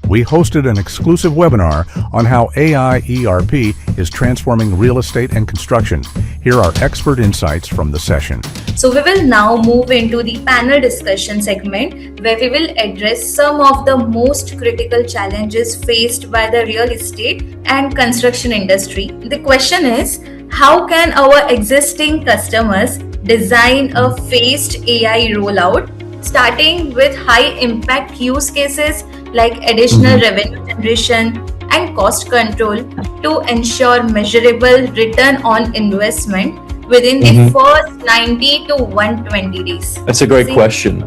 we hosted an exclusive webinar on how AIERP is transforming real estate and construction. Here are expert insights from the session. So we will now move into the panel discussion segment where we will address some of the most critical challenges faced by the real estate and construction industry. The question is, how can our existing customers design a phased AI rollout, starting with high impact use cases like additional revenue generation and cost control to ensure measurable return on investment within the first 90 to 120 days? That's a great question.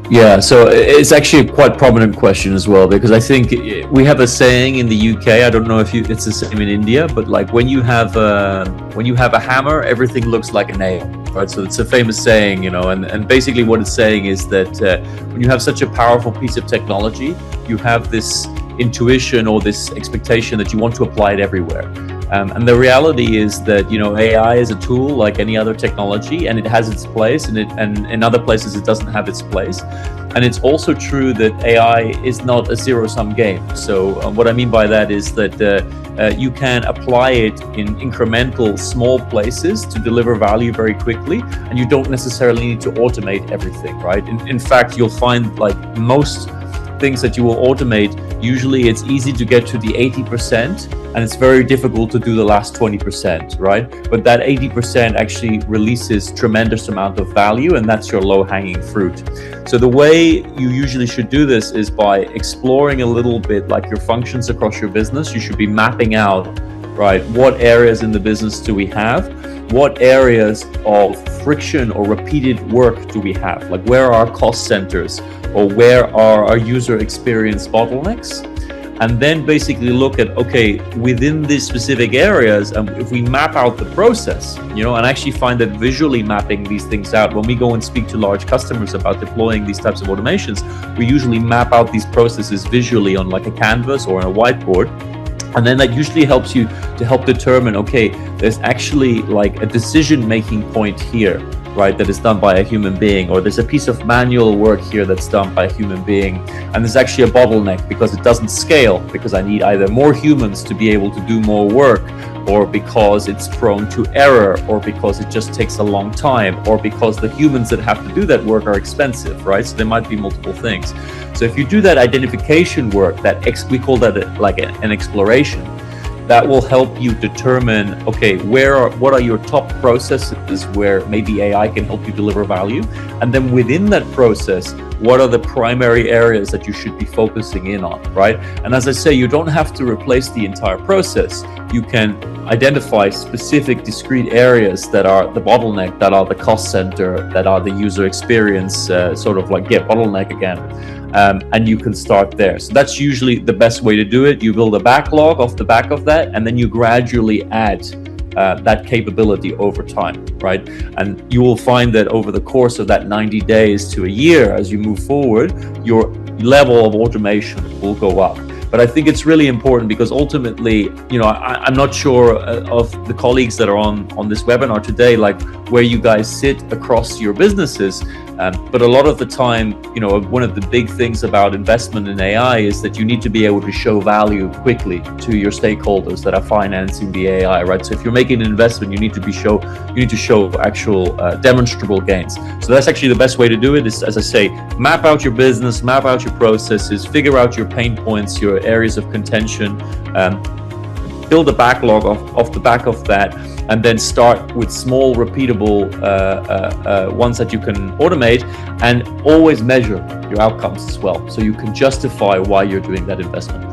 Yeah. So it's actually a quite prominent question as well, because I think we have a saying in the UK, I don't know if it's the same in India, but like when you have a hammer, everything looks like a nail, right? So it's a famous saying, and basically what it's saying is that when you have such a powerful piece of technology, you have this intuition or this expectation that you want to apply it everywhere. And the reality is that AI is a tool like any other technology, and it has its place, and in other places it doesn't have its place. And it's also true that AI is not a zero-sum game. So what I mean by that is that you can apply it in incremental small places to deliver value very quickly, and you don't necessarily need to automate everything, right? In fact, you'll find like most things that you will automate, usually it's easy to get to the 80%, and it's very difficult to do the last 20%, right? But that 80% actually releases tremendous amount of value, and that's your low-hanging fruit. So the way you usually should do this is by exploring a little bit like your functions across your business. You should be mapping out, right, what areas in the business do we have? What areas of friction or repeated work do we have? Like, where are our cost centers, or where are our user experience bottlenecks? And then basically look at, okay, within these specific areas, if we map out the process, and actually find that visually mapping these things out, when we go and speak to large customers about deploying these types of automations, we usually map out these processes visually on like a canvas or on a whiteboard. And then that usually helps you to help determine, okay, there's actually like a decision-making point here, right, that is done by a human being, or there's a piece of manual work here that's done by a human being, and there's actually a bottleneck because it doesn't scale, because I need either more humans to be able to do more work, or because it's prone to error, or because it just takes a long time, or because the humans that have to do that work are expensive, right? So there might be multiple things. So if you do that identification work, we call that like an exploration, that will help you determine, okay, what are your top processes where maybe AI can help you deliver value? And then within that process, what are the primary areas that you should be focusing in on, right? And as I say, you don't have to replace the entire process. You can identify specific discrete areas that are the bottleneck, that are the cost center, that are the user experience, bottleneck again. And you can start there. So that's usually the best way to do it. You build a backlog off the back of that, and then you gradually add that capability over time, right? And you will find that over the course of that 90 days to a year, as you move forward, your level of automation will go up. But I think it's really important because ultimately, I'm not sure of the colleagues that are on this webinar today, like where you guys sit across your businesses. But a lot of the time, one of the big things about investment in AI is that you need to be able to show value quickly to your stakeholders that are financing the AI, right? So if you're making an investment, you need to show actual demonstrable gains. So that's actually the best way to do it is, as I say, map out your business, map out your processes, figure out your pain points, your areas of contention, build a backlog off the back of that, and then start with small repeatable ones that you can automate, and always measure your outcomes as well, so you can justify why you're doing that investment.